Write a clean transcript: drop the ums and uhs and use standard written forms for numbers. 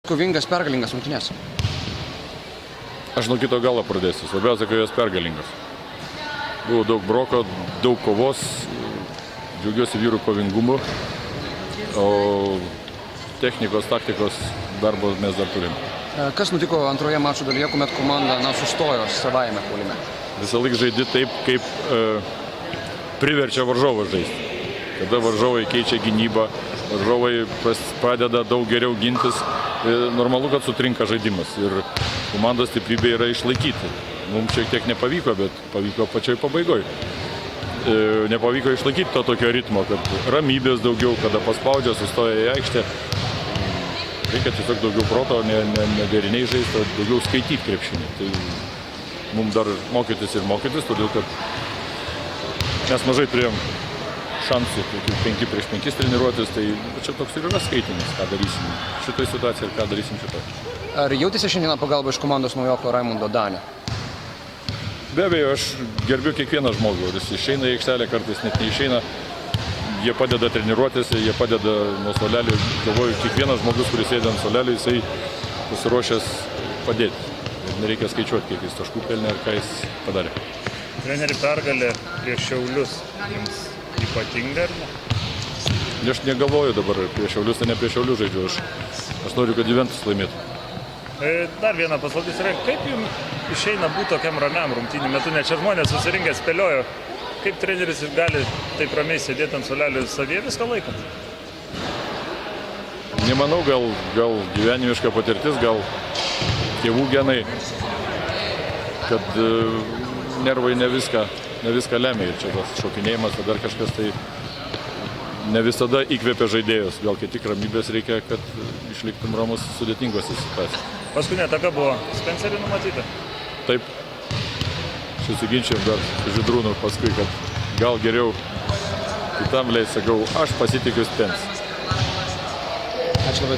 Kovingas pergalingas rungtynes. Aš nuo kito galo pradėsiu. Svarbiausia, kad jos pergalingas. Buvo daug broko, daug kovos. Džiaugiuosi vyrų kovingumu. O technikos, taktikos darbo mes dar turim. Kas nutiko antroje mačo dalyje, kuomet komanda sustojo savaime puolime? Visą laiką žaidi taip, kaip priverčia varžovą žaisti. Kada varžovai keičia gynybą, varžovai pradeda daug geriau gintis, normalu, kad sutrinka žaidimas. Ir komandos stiprybė yra išlaikyti. Mums šiek tiek nepavyko, bet pavyko pačioj pabaigoj. Nepavyko išlaikyti to tokio ritmo, kad ramybės daugiau, kada paspaudžia, sustoja į aikštę. Reikia tiesiog daugiau proto, ne deriniai žaisti, o daugiau skaityti krepšinį. Tai mums dar mokytis, todėl kad mes mažai turėjom šansų 5 prieš 5 treniruotis, tai čia toks ir yra skaitinis, ką darysim šitoj situacijai ir ką darysim šitoj. Ar jautėsi šiandieną pagalbą iš komandos naujoko Raimundo Danio? Be abejo, aš gerbiu kiekvieną žmogų, ir jis išeina į aikštelę, kartais net neišeina. Jie padeda treniruotis, jie padeda nuo suolelio. Galvoju, kiekvienas žmogus, kuris sėdi ant suolelio, jisai pasiruošęs padėti. Ir nereikia skaičiuoti, kiek jis taškų pelnė ir ką jis padarė. Treneri, pergalė prieš Šiaulius jums ypatinga, ar ne? Aš negalvoju dabar prieš Šiaulius, tai ne prieš Šiaulius žaidžiu. Aš noriu, kad Juventus laimėtų. Dar viena paslaptis yra, kaip jums išeina būti tokiam ramiam rungtynių metu, nes čia žmonės susirinkę spėliojo, kaip treneris gali taip ramiai sėdėti ant suolelio savyje viską laikant? Nemanau, gal gyvenimiška patirtis, gal tėvų genai, kad nervai ne viską lemia ir čia tas šokinėjimas, ar dar kažkas tai ne visada įkvėpia žaidėjus. Gal kai tik ramybės reikia, kad išliktum ramus sudėtingose situacijose. Paskutinė ataka buvo Spencerį numatyta? Taip. Susiginčiam dar su Žydrūnu paskui, kad gal geriau kitam leis, sakau, aš pasitikiu Spence. Ačiū labai.